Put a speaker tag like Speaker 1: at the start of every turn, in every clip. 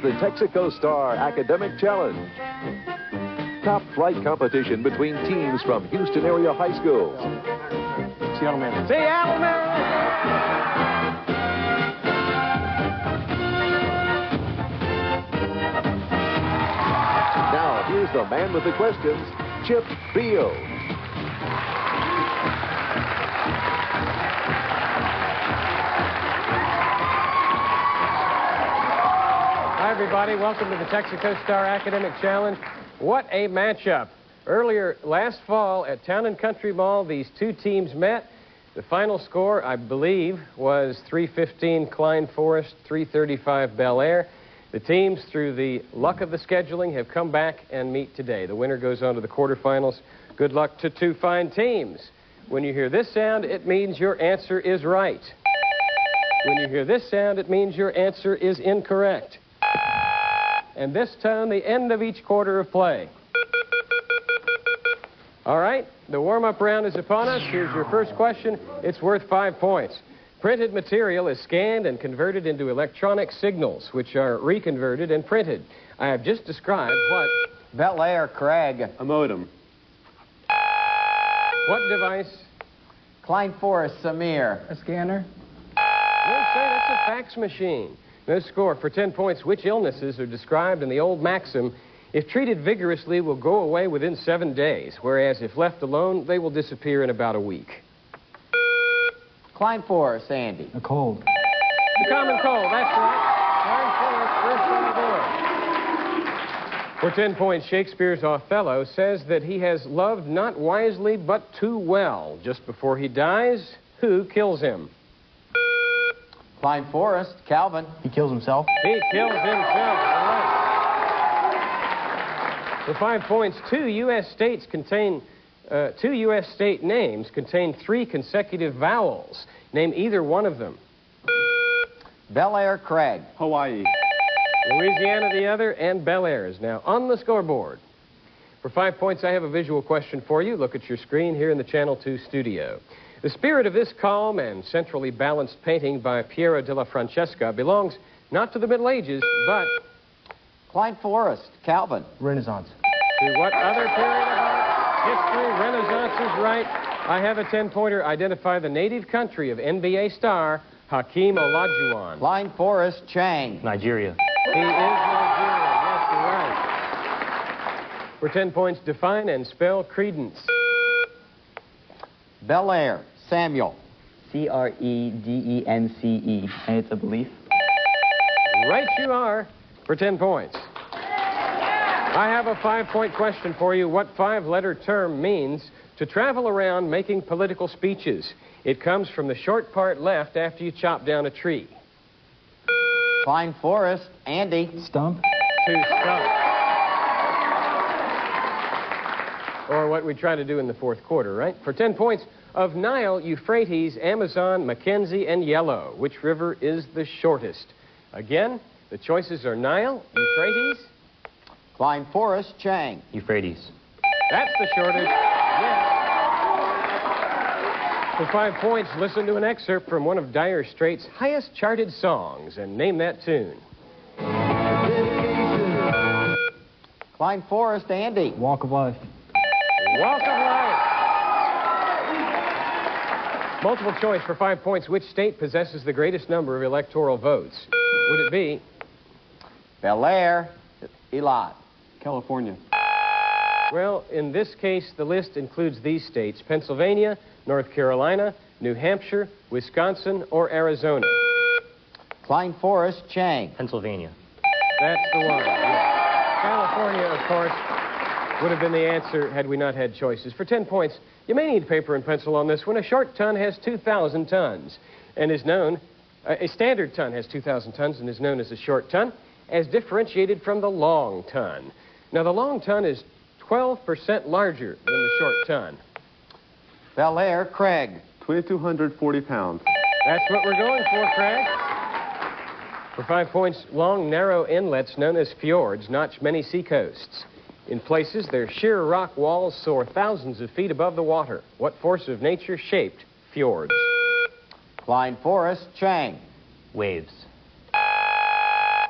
Speaker 1: the Texaco Star Academic Challenge. Top flight competition between teams from Houston-area high schools.
Speaker 2: Seattle man. Seattle man!
Speaker 1: Now, here's the man with the questions, Chip Beal.
Speaker 2: Hi, everybody. Welcome to the Texaco Star Academic Challenge. What a matchup. Earlier last fall at Town & Country Mall, these two teams met. The final score, I believe, was 315 Klein Forest, 335 Bellaire. The teams, through the luck of the scheduling, have come back and meet today. The winner goes on to the quarterfinals. Good luck to two fine teams. When you hear this sound, it means your answer is right. When you hear this sound, it means your answer is incorrect. And this tone, the end of each quarter of play. All right, the warm-up round is upon us. Here's your first question. It's worth 5 points. Printed material is scanned and converted into electronic signals, which are reconverted and printed. I have just described what?
Speaker 3: Bellaire, Craig.
Speaker 4: A modem.
Speaker 2: What device?
Speaker 3: Klein Forest, Samir.
Speaker 5: A scanner.
Speaker 2: No, say, that's a fax machine. No score. For 10 points, which illnesses are described in the old maxim, if treated vigorously, will go away within 7 days, whereas if left alone, they will disappear in about a week?
Speaker 3: Klein Forest, Andy.
Speaker 5: A cold.
Speaker 2: The common cold, that's right. Klein Forest, first on the board. For 10 points, Shakespeare's Othello says that he has loved not wisely but too well. Just before he dies, who kills him?
Speaker 3: Klein Forest, Calvin.
Speaker 5: He kills himself.
Speaker 2: He kills himself. All right. For 5 points, two U.S. state names contain 3 consecutive vowels. Name either one of them.
Speaker 3: Bellaire, Craig.
Speaker 4: Hawaii.
Speaker 2: Louisiana the other, and Bellaire is now on the scoreboard. For 5 points, I have a visual question for you. Look at your screen here in the Channel 2 studio. The spirit of this calm and centrally balanced painting by Piero della Francesca belongs not to the Middle Ages, but...
Speaker 3: Klein Forest, Calvin.
Speaker 5: Renaissance.
Speaker 2: To what other period of art? History, Renaissance is right. I have a 10-pointer. Identify the native country of NBA star Hakeem Olajuwon.
Speaker 3: Klein Forest, Chang.
Speaker 5: Nigeria.
Speaker 2: He is Nigerian. Yes, you're right. For 10 points, define and spell credence.
Speaker 3: Bellaire, Samuel.
Speaker 5: C-R-E-D-E-N-C-E. And it's a belief.
Speaker 2: Right you are. For 10 points. I have a 5-point question for you. What 5-letter term means to travel around making political speeches? It comes from the short part left after you chop down a tree.
Speaker 3: Klein Forest, Andy.
Speaker 5: Stump.
Speaker 2: To stump. Or what we try to do in the fourth quarter, right? For 10 points, of Nile, Euphrates, Amazon, Mackenzie, and Yellow, which river is the shortest? Again, the choices are Nile, Euphrates.
Speaker 3: Klein Forest, Chang.
Speaker 5: Euphrates.
Speaker 2: That's the shortest. Yes. For 5 points, listen to an excerpt from one of Dire Straits' highest charted songs and name that tune.
Speaker 3: Klein Forest, Andy.
Speaker 5: Walk of life.
Speaker 2: Walk of Life. Multiple choice for 5 points. Which state possesses the greatest number of electoral votes? Would it be?
Speaker 3: Bellaire, Elot.
Speaker 4: California.
Speaker 2: Well, in this case, the list includes these states: Pennsylvania, North Carolina, New Hampshire, Wisconsin, or Arizona.
Speaker 3: Klein Forest, Chang.
Speaker 5: Pennsylvania.
Speaker 2: That's the one. Yeah. California, of course, would have been the answer had we not had choices. For 10 points, you may need paper and pencil on this one. A short ton has 2,000 tons and is known, a standard ton has 2,000 tons and is known as a short ton, as differentiated from the long ton. Now, the long ton is 12% larger than the short ton.
Speaker 3: Bellaire, Craig.
Speaker 4: 2,240 pounds.
Speaker 2: That's what we're going for, Craig. For 5 points, long, narrow inlets known as fjords notch many seacoasts. In places, their sheer rock walls soar thousands of feet above the water. What force of nature shaped fjords?
Speaker 3: Klein Forest, Chang.
Speaker 5: Waves.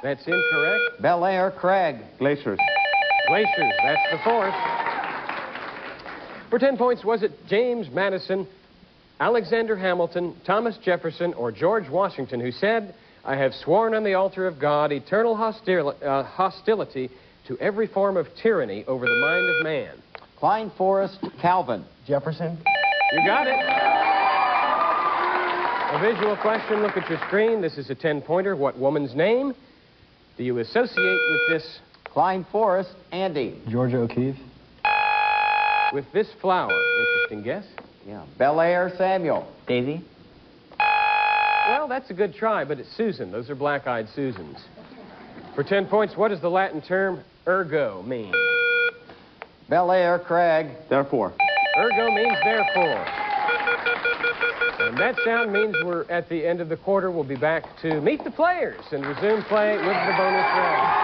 Speaker 2: That's incorrect.
Speaker 3: Bellaire, Craig.
Speaker 4: Glaciers.
Speaker 2: Glaciers, that's the fourth. For 10 points, was it James Madison, Alexander Hamilton, Thomas Jefferson, or George Washington who said, "I have sworn on the altar of God eternal hostility to every form of tyranny over the mind of man"?
Speaker 3: Klein Forest, Calvin.
Speaker 5: Jefferson.
Speaker 2: You got it. A visual question. Look at your screen. This is a 10-pointer. What woman's name do you associate with this?
Speaker 3: Klein Forest, Andy.
Speaker 5: Georgia O'Keeffe.
Speaker 2: With this flower. Interesting guess.
Speaker 3: Yeah. Bellaire, Samuel.
Speaker 5: Daisy.
Speaker 2: Well, that's a good try, but it's Susan. Those are black-eyed Susans. For 10 points, what does the Latin term ergo mean?
Speaker 3: Bellaire, Craig.
Speaker 4: Therefore.
Speaker 2: Ergo means therefore. And that sound means we're at the end of the quarter. We'll be back to meet the players and resume play with the bonus round.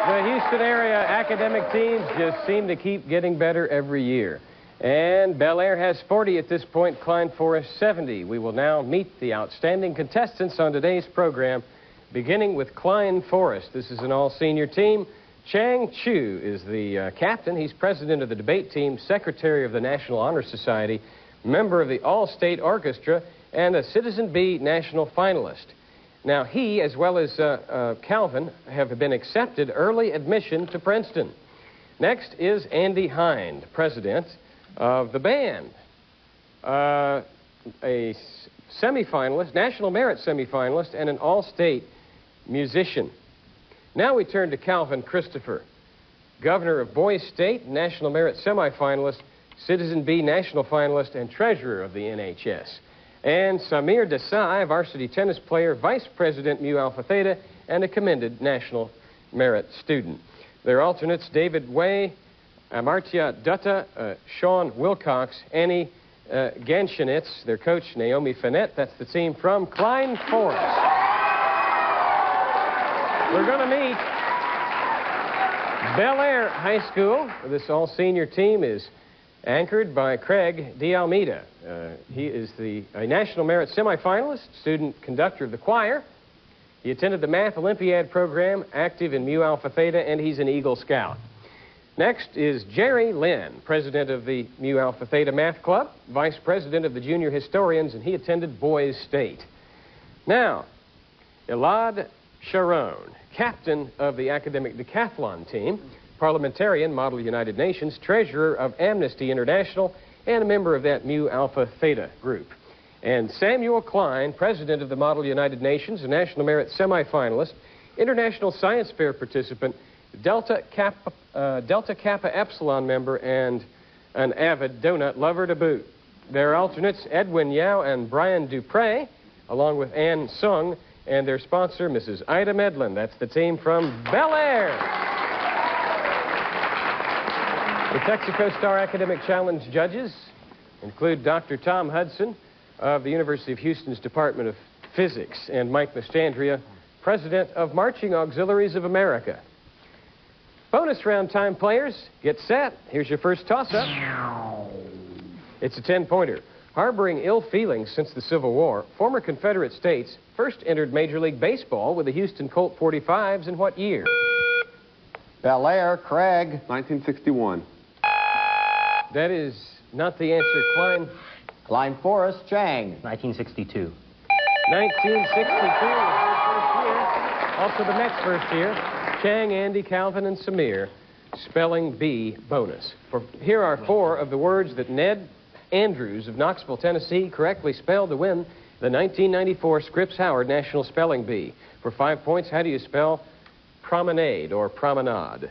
Speaker 2: The Houston-area academic teams just seem to keep getting better every year. And Bellaire has 40 at this point, Klein Forest 70. We will now meet the outstanding contestants on today's program, beginning with Klein Forest. This is an all-senior team. Chang Chu is the captain. He's president of the debate team, secretary of the National Honor Society, member of the All-State Orchestra, and a Citizen Bee national finalist. Now, he, as well as Calvin, have been accepted early admission to Princeton. Next is Andy Hind, president of the band, a semifinalist, national merit semifinalist, and an all-state musician. Now we turn to Calvin Christopher, governor of Boise State, national merit semifinalist, Citizen Bee national finalist, and treasurer of the NHS. And Samir Desai, varsity tennis player, vice president Mu Alpha Theta, and a commended national merit student. Their alternates, David Way, Amartya Dutta, Sean Wilcox, Annie Ganshinitz, their coach, Naomi Finette. That's the team from Klein Forest. We're going to meet Bellaire High School. This all-senior team is anchored by Craig D'Almeida. He is a National Merit semifinalist, student conductor of the choir. He attended the Math Olympiad program, active in Mu Alpha Theta, and he's an Eagle Scout. Next is Jerry Lynn, president of the Mu Alpha Theta Math Club, vice president of the Junior Historians, and he attended Boise State. Now, Elad Sharon, captain of the academic decathlon team, parliamentarian, Model United Nations, treasurer of Amnesty International, and a member of that Mu Alpha Theta group. And Samuel Klein, president of the Model United Nations, a National Merit semifinalist, International Science Fair participant, Delta Kappa Epsilon member, and an avid donut lover to boot. Their alternates, Edwin Yao and Brian Dupre, along with Ann Sung, and their sponsor, Mrs. Ida Medlin. That's the team from Bellaire. The Texaco Star Academic Challenge judges include Dr. Tom Hudson of the University of Houston's Department of Physics, and Mike Mastandria, president of Marching Auxiliaries of America. Bonus round time, players. Get set. Here's your first toss-up. It's a 10-pointer. Harboring ill feelings since the Civil War, former Confederate states first entered Major League Baseball with the Houston Colt 45s in what year?
Speaker 3: Bellaire, Craig.
Speaker 4: 1961.
Speaker 2: That is not the answer. Klein.
Speaker 3: Klein Forest, Chang.
Speaker 5: 1962.
Speaker 2: 1962 was their first year. Also the next first year. Chang, Andy, Calvin, and Samir. Spelling bee bonus. Here are 4 of the words that Ned Andrews of Knoxville, Tennessee, correctly spelled to win the 1994 Scripps Howard National Spelling Bee. For 5 points, how do you spell promenade or promenade?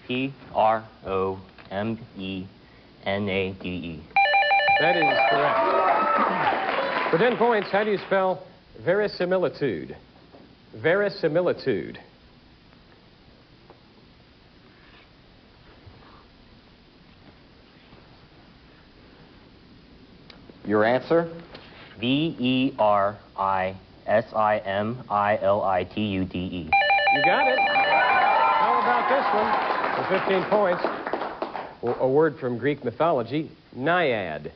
Speaker 5: P-R-O-M-E-N-A-D-E.
Speaker 2: That is correct. For 10 points, how do you spell verisimilitude? Verisimilitude.
Speaker 3: Your answer?
Speaker 5: V-E-R-I-S-I-M-I-L-I-T-U-D-E. Similitude.
Speaker 2: You got it. How about this one? For 15 points. A word from Greek mythology, naiad.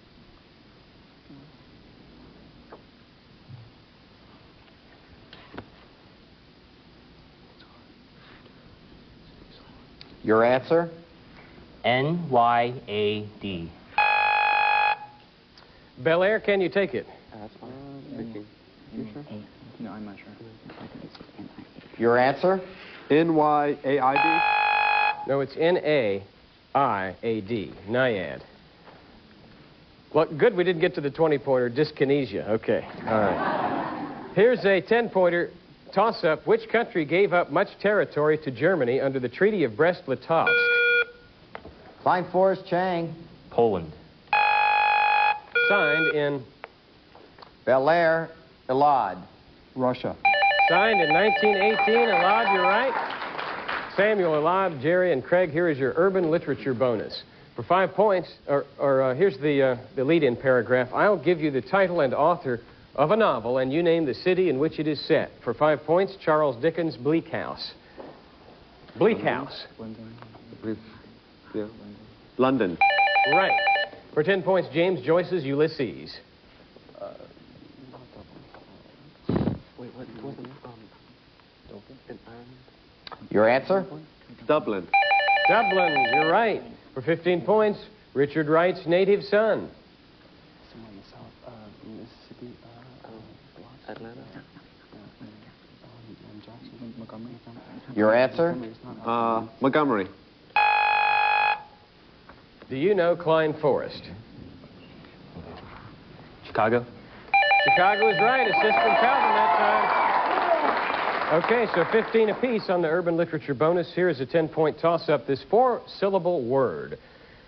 Speaker 3: Your answer?
Speaker 5: Nyad.
Speaker 2: Bellaire, can you take it?
Speaker 4: That's fine. Thinking. You sure?
Speaker 6: No, I'm not sure.
Speaker 3: Your answer?
Speaker 4: NYAID?
Speaker 2: No, it's N-A-I-A-D, naiad. Well, good we didn't get to the 20-pointer, dyskinesia. Okay, all right. Here's a 10-pointer toss-up. Which country gave up much territory to Germany under the Treaty of Brest-Litovsk?
Speaker 3: Klein Forest, Chang.
Speaker 5: Poland.
Speaker 2: Signed in...
Speaker 3: Bellaire, Elad.
Speaker 4: Russia.
Speaker 2: Signed in 1918. Elad, you're right. Samuel, Elad, Jerry, and Craig, here is your urban literature bonus. For 5 points, here's the lead-in paragraph. I'll give you the title and author of a novel, and you name the city in which it is set. For 5 points, Charles Dickens' Bleak House. Bleak House.
Speaker 4: Yeah. London.
Speaker 2: Right. For 10 points, James Joyce's Ulysses.
Speaker 4: Wait, what wasn't in Ireland?
Speaker 3: Your answer?
Speaker 4: Dublin.
Speaker 2: Dublin, you're right. For 15 points, Richard Wright's Native Son.
Speaker 6: Somewhere in the south, Mississippi,
Speaker 4: Atlanta.
Speaker 6: Jackson, Montgomery.
Speaker 3: Your answer?
Speaker 4: Montgomery.
Speaker 2: Do you know Klein Forest?
Speaker 5: Chicago.
Speaker 2: Chicago is right. Assist from Calvin that time. Okay, so 15 apiece on the urban literature bonus. Here is a 10-point toss-up. This 4-syllable word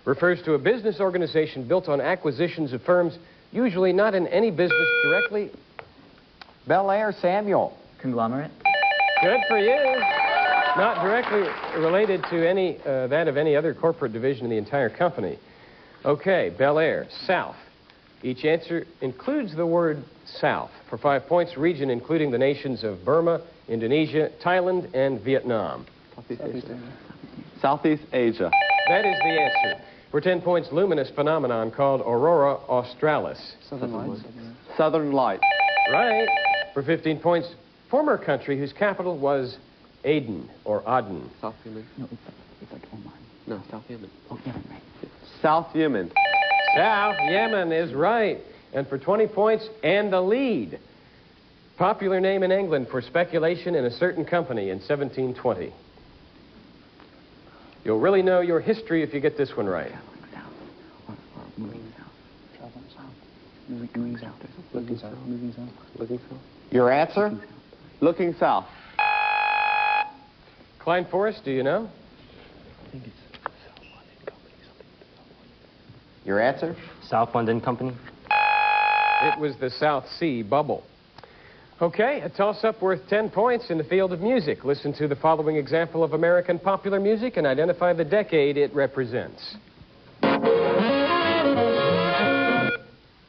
Speaker 2: refers to a business organization built on acquisitions of firms, usually not in any business directly.
Speaker 3: Bellaire, Samuel.
Speaker 6: Conglomerate.
Speaker 2: Good for you. Not directly related to any that of any other corporate division in the entire company. Okay, Bellaire, South. Each answer includes the word South. For 5 points, region including the nations of Burma, Indonesia, Thailand, and Vietnam.
Speaker 4: Southeast Asia.
Speaker 2: That is the answer. For 10 points, luminous phenomenon called Aurora Australis.
Speaker 6: Southern Lights.
Speaker 4: Southern Lights.
Speaker 2: Right. For 15 points, former country whose capital was Aden or Aden.
Speaker 4: South Yemen.
Speaker 6: No, it's like Oman.
Speaker 4: No, South Yemen.
Speaker 6: Oh, Yemen, right.
Speaker 4: South Yemen.
Speaker 2: South Yemen is right. And for 20 points, and the lead. Popular name in England for speculation in a certain company in 1720. You'll really know your history if you get this one right.
Speaker 6: Moving south. Traveling south. Moving south. Looking south. Moving south.
Speaker 4: Looking south.
Speaker 3: Your answer?
Speaker 4: Looking south.
Speaker 2: Klein Forest, do you know?
Speaker 6: I think it's South London Company, something.
Speaker 3: Your answer?
Speaker 5: South London Company.
Speaker 2: It was the South Sea Bubble. Okay, a toss-up worth 10 points in the field of music. Listen to the following example of American popular music and identify the decade it represents.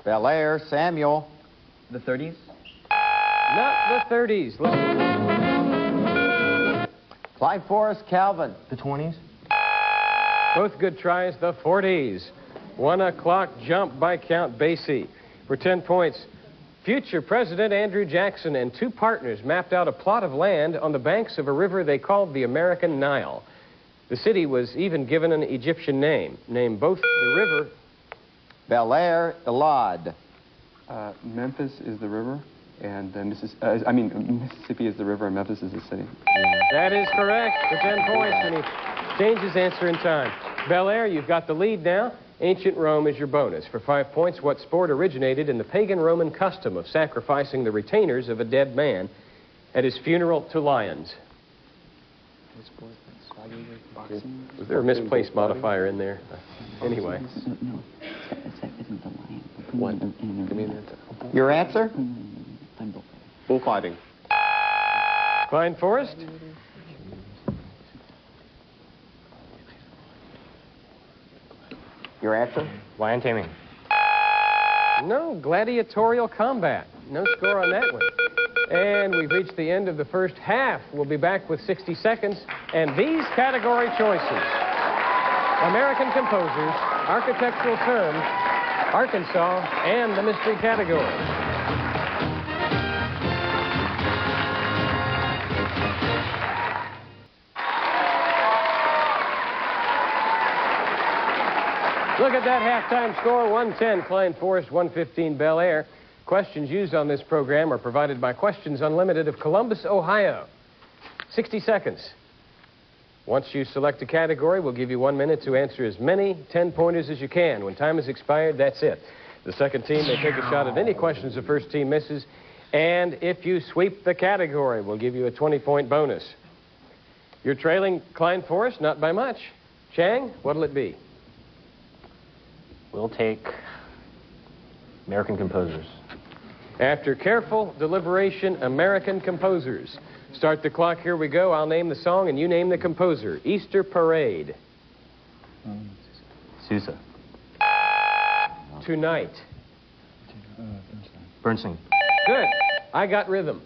Speaker 3: Bellaire, Samuel.
Speaker 6: The 30s?
Speaker 2: Not the 30s. Listen.
Speaker 3: Klein Forest, Calvin.
Speaker 5: The 20s.
Speaker 2: Both good tries, the 40s. 1 o'clock jump by Count Basie. For 10 points, future President Andrew Jackson and 2 partners mapped out a plot of land on the banks of a river they called the American Nile. The city was even given an Egyptian name. Name both the river.
Speaker 3: Bellaire, Elad.
Speaker 4: Memphis is the river, and Mississippi is the river, and Memphis is the city.
Speaker 2: That is correct for 10 points, and he changed his answer in time. Bellaire, you've got the lead now. Ancient Rome is your bonus. For 5 points, what sport originated in the pagan Roman custom of sacrificing the retainers of a dead man at his funeral to lions? Was there a misplaced modifier in there? Anyway.
Speaker 6: No. Isn't the lion.
Speaker 4: What? Give me an answer.
Speaker 3: Your answer?
Speaker 4: Bullfighting.
Speaker 2: Klein Forest?
Speaker 3: Your answer?
Speaker 5: Lion taming.
Speaker 2: No, gladiatorial combat. No score on that one. And we've reached the end of the first half. We'll be back with 60 seconds. And these category choices: American composers, architectural terms, Arkansas, and the mystery category. Look at that halftime score, 110 Klein Forest, 115 Bellaire. Questions used on this program are provided by Questions Unlimited of Columbus, Ohio. 60 seconds. Once you select a category, we'll give you 1 minute to answer as many 10-pointers as you can. When time has expired, that's it. The second team may take a shot at any questions the first team misses. And if you sweep the category, we'll give you a 20-point bonus. You're trailing Klein Forest, not by much. Chang, what'll it be?
Speaker 5: We'll take American composers.
Speaker 2: After careful deliberation, American composers. Start the clock, here we go. I'll name the song and you name the composer. Easter Parade.
Speaker 5: Sousa.
Speaker 2: Tonight.
Speaker 5: Bernstein.
Speaker 2: Good. I Got Rhythm.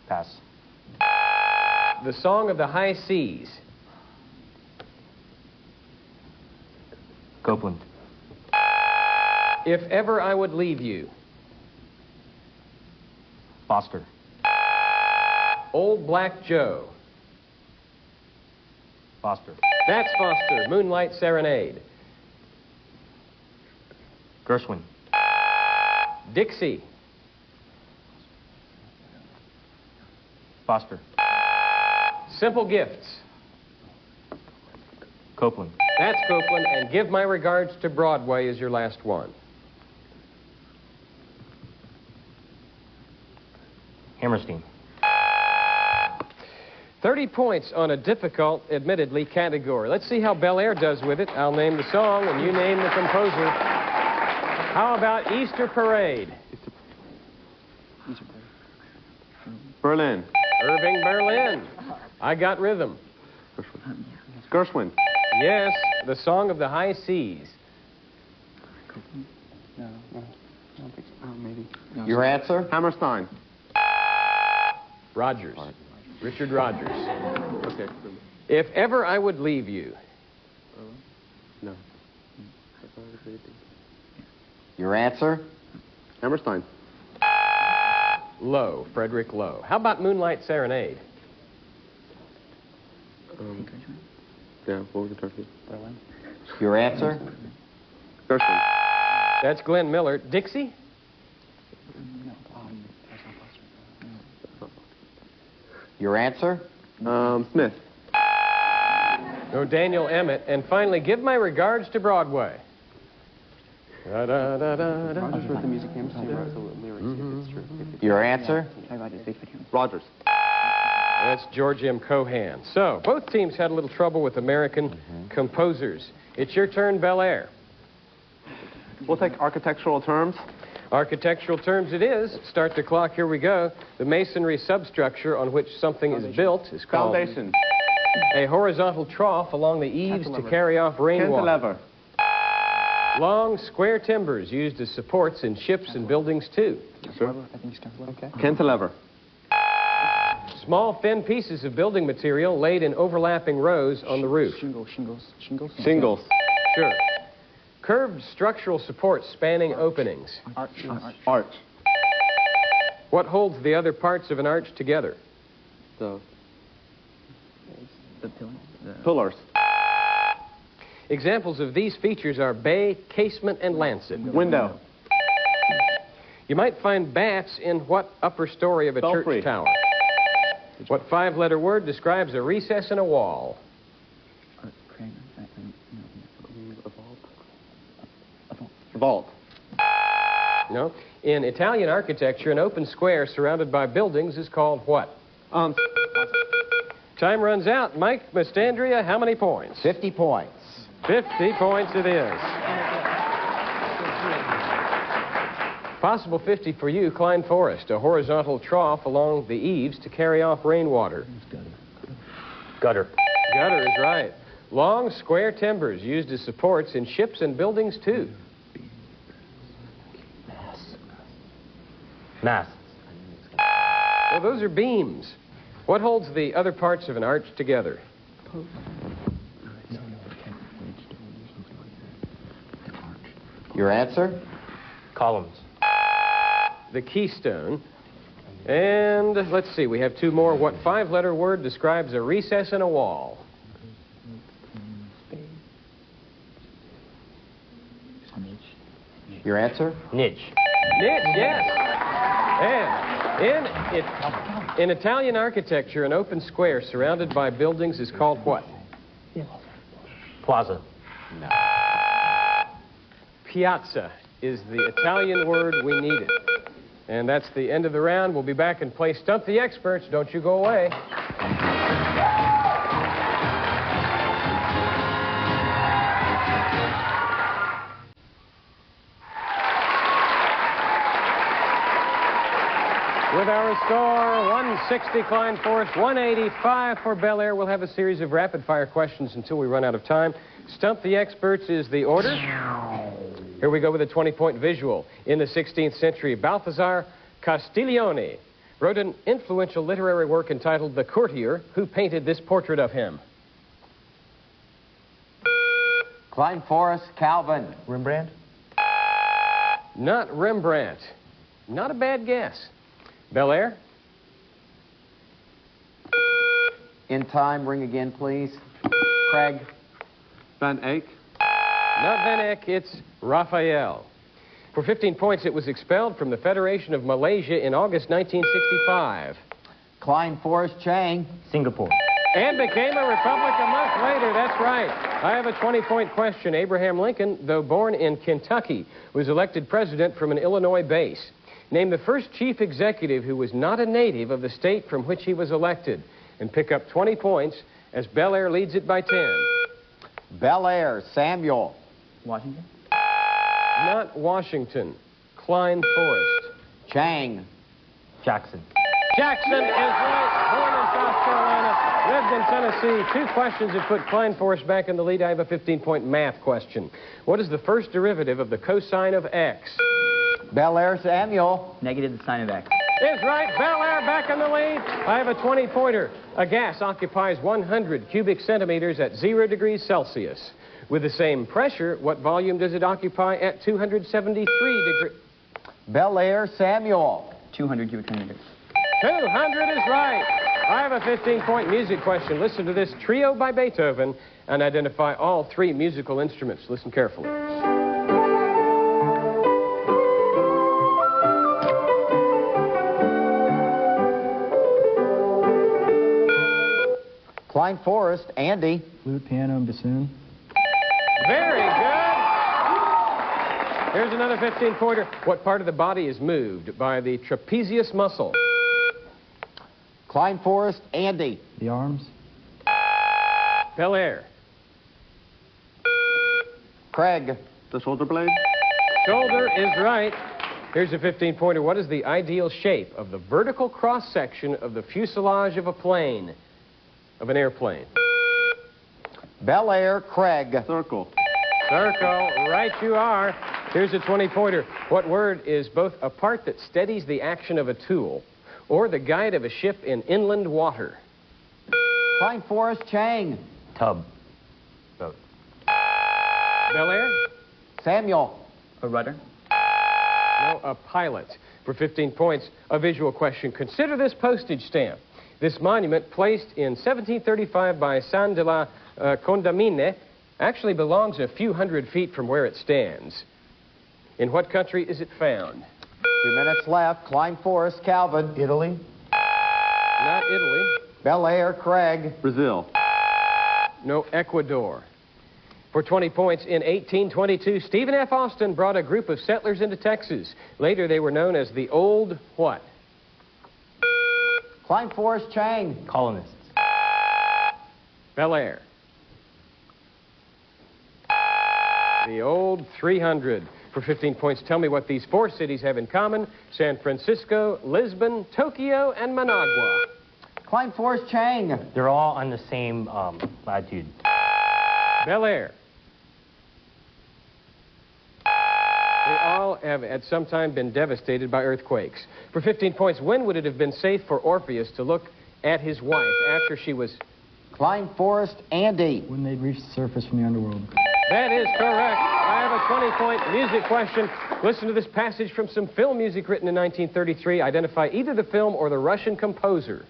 Speaker 5: Pass.
Speaker 2: The Song of the High Seas.
Speaker 5: Copeland.
Speaker 2: If Ever I Would Leave You.
Speaker 5: Foster.
Speaker 2: Old Black Joe.
Speaker 5: Foster.
Speaker 2: That's Foster. Moonlight Serenade.
Speaker 5: Gershwin.
Speaker 2: Dixie.
Speaker 5: Foster.
Speaker 2: Simple Gifts.
Speaker 5: Copeland.
Speaker 2: That's Copeland. And Give My Regards to Broadway is your last one.
Speaker 5: Hammerstein.
Speaker 2: 30 points on a difficult, admittedly, category. Let's see how Bellaire does with it. I'll name the song and you name the composer. How about Easter Parade?
Speaker 4: Berlin.
Speaker 2: Irving Berlin. I Got Rhythm.
Speaker 4: Gershwin.
Speaker 2: Yes, The Song of the High Seas.
Speaker 6: No, I don't think so. Maybe. No,
Speaker 3: Your answer?
Speaker 4: Hammerstein.
Speaker 2: Rogers. Richard Rogers.
Speaker 4: Okay.
Speaker 2: If Ever I Would Leave You.
Speaker 4: No.
Speaker 3: Your answer?
Speaker 4: Hammerstein.
Speaker 2: Lowe. Frederick Lowe. How about Moonlight Serenade?
Speaker 4: Yeah, what was the turkey?
Speaker 6: Berlin.
Speaker 3: Your answer?
Speaker 4: Gershwin.
Speaker 2: That's Glenn Miller. Dixie?
Speaker 6: No, that's not Foster.
Speaker 3: Your answer?
Speaker 4: Smith.
Speaker 2: No, Daniel Emmett. And finally, Give My Regards to Broadway. Da, da, da, da, da.
Speaker 4: Rogers wrote the music, Hammerstein wrote the lyrics, if it's true.
Speaker 3: Your answer?
Speaker 4: Rogers.
Speaker 2: That's George M. Cohan. So, both teams had a little trouble with American composers. It's your turn, Bellaire.
Speaker 4: We'll take architectural terms.
Speaker 2: Architectural terms it is. Start the clock, here we go. The masonry substructure on which something is built is called
Speaker 4: Foundation.
Speaker 2: a horizontal trough along the eaves to carry off rainwater.
Speaker 4: Cantilever.
Speaker 2: Long, square timbers used as supports in ships and buildings, too.
Speaker 4: Sure.
Speaker 6: I think you start with. Okay.
Speaker 4: Cantilever.
Speaker 2: Small, thin pieces of building material laid in overlapping rows on the roof.
Speaker 6: Shingles.
Speaker 4: Shingles.
Speaker 2: Sure. Curved structural supports spanning openings.
Speaker 4: Arch.
Speaker 2: What holds the other parts of an arch together?
Speaker 4: The
Speaker 6: pillar.
Speaker 4: pillars.
Speaker 2: Examples of these features are bay, casement, and lancet.
Speaker 4: Window.
Speaker 2: You might find bats in what upper story of a
Speaker 4: Belfry.
Speaker 2: church tower? What five-letter word describes a recess in a wall?
Speaker 4: Vault.
Speaker 2: No. In Italian architecture, an open square surrounded by buildings is called what? Time runs out. Mike Mastandria, how many points?
Speaker 3: 50 points.
Speaker 2: 50 points it is. Possible 50 for you, Klein Forest, a horizontal trough along the eaves to carry off rainwater.
Speaker 5: Gutter.
Speaker 2: Gutter is right. Long, square timbers used as supports in ships and buildings, too.
Speaker 5: Masts.
Speaker 2: Well, those are beams. What holds the other parts of an arch together?
Speaker 3: Your answer?
Speaker 5: Columns.
Speaker 2: The keystone. And let's see, we have two more. What five-letter word describes a recess in a wall?
Speaker 3: Your answer?
Speaker 5: Niche.
Speaker 2: Niche, yes. And in Italian architecture, an open square surrounded by buildings is called what?
Speaker 5: Plaza.
Speaker 2: Piazza is the Italian word we needed. And that's the end of the round. We'll be back and play Stump the Experts. Don't you go away. With our score, 160 Klein Forest, 185 for Bellaire. We'll have a series of rapid-fire questions until we run out of time. Stump the Experts is the order. Here we go with a 20-point visual. In the 16th century, Balthazar Castiglione wrote an influential literary work entitled The Courtier. Who painted this portrait of him?
Speaker 3: Klein Forest, Calvin.
Speaker 5: Rembrandt.
Speaker 2: Not Rembrandt. Not a bad guess. Bellaire?
Speaker 3: In time, ring again, please. Craig.
Speaker 4: Van Eyck.
Speaker 2: Not Van Eyck, it's Raphael. For 15 points, it was expelled from the Federation of Malaysia in August 1965.
Speaker 3: Klein Forest, Chang.
Speaker 5: Singapore.
Speaker 2: And became a republic a month later, that's right. I have a 20-point question. Abraham Lincoln, though born in Kentucky, was elected president from an Illinois base. Name the first chief executive who was not a native of the state from which he was elected. And pick up 20 points as Bellaire leads it by 10.
Speaker 3: Bellaire, Samuel.
Speaker 6: Washington?
Speaker 2: Not Washington. Klein Forest.
Speaker 3: Chang.
Speaker 5: Jackson.
Speaker 2: Jackson is right. Born in South Carolina, lived in Tennessee. Two questions that put Klein Forest back in the lead. I have a 15-point math question. What is the first derivative of the cosine of x?
Speaker 3: Bellaire, Samuel.
Speaker 6: Negative the sign of X.
Speaker 2: Is right. Bellaire back in the lead. I have a 20-pointer. A gas occupies 100 cubic centimeters at 0 degrees Celsius. With the same pressure, what volume does it occupy at 273 degrees?
Speaker 3: Bellaire, Samuel.
Speaker 6: 200 cubic centimeters.
Speaker 2: 200 is right. I have a 15-point music question. Listen to this trio by Beethoven and identify all three musical instruments. Listen carefully.
Speaker 3: Klein Forest, Andy.
Speaker 6: Flute, piano, and bassoon.
Speaker 2: Very good. Here's another 15-pointer. What part of the body is moved by the trapezius muscle?
Speaker 3: Klein Forest, Andy.
Speaker 6: The arms.
Speaker 2: Bellaire.
Speaker 3: Craig.
Speaker 4: The shoulder blade.
Speaker 2: Shoulder is right. Here's a 15-pointer. What is the ideal shape of the vertical cross-section of the fuselage of a plane, of an airplane?
Speaker 3: Bellaire, Craig.
Speaker 4: Circle.
Speaker 2: Circle. Right you are. Here's a 20-pointer. What word is both a part that steadies the action of a tool or the guide of a ship in inland water?
Speaker 3: Klein Forest, Chang.
Speaker 5: Tub. Boat.
Speaker 2: Bellaire?
Speaker 3: Samuel.
Speaker 6: A rudder.
Speaker 2: No, a pilot. For 15 points, a visual question. Consider this postage stamp. This monument, placed in 1735 by San de la Condamine, actually belongs a few hundred feet from where it stands. In what country is it found?
Speaker 3: 2 minutes left. Klein Forest, Calvin.
Speaker 5: Italy.
Speaker 2: Not Italy.
Speaker 3: Bellaire, Craig.
Speaker 4: Brazil.
Speaker 2: No, Ecuador. For 20 points, in 1822, Stephen F. Austin brought a group of settlers into Texas. Later, they were known as the Old what?
Speaker 3: Klein Forest, Chang.
Speaker 5: Colonists.
Speaker 2: Bellaire. The Old 300. For 15 points, tell me what these four cities have in common. San Francisco, Lisbon, Tokyo, and Managua.
Speaker 3: Klein Forest, Chang.
Speaker 5: They're all on the same latitude.
Speaker 2: Bellaire. They all have at some time been devastated by earthquakes. For 15 points, when would it have been safe for Orpheus to look at his wife after she was...
Speaker 3: Klein Forest, Andy.
Speaker 6: When they'd reached the surface from the underworld.
Speaker 2: That is correct. I have a 20-point music question. Listen to this passage from some film music written in 1933. Identify either the film or the Russian composer.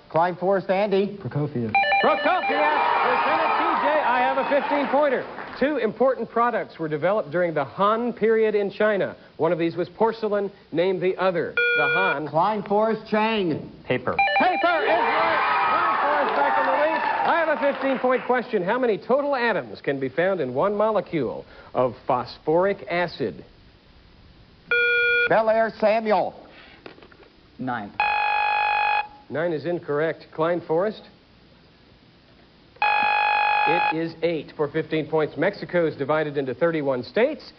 Speaker 3: Klein Forest, Andy.
Speaker 6: Prokofiev.
Speaker 2: Prokofiev, Lieutenant TJ, I have a 15-pointer. Two important products were developed during the Han period in China. One of these was porcelain. Name the other. The Han.
Speaker 3: Klein Forest, Chang.
Speaker 5: Paper.
Speaker 2: Paper is right. Klein Forest back in the lead. I have a 15-point question. How many total atoms can be found in one molecule of phosphoric acid?
Speaker 3: Bellaire, Samuel.
Speaker 6: 9.
Speaker 2: 9 is incorrect. Klein Forest? It is 8 for 15 points. Mexico is divided into 31 states.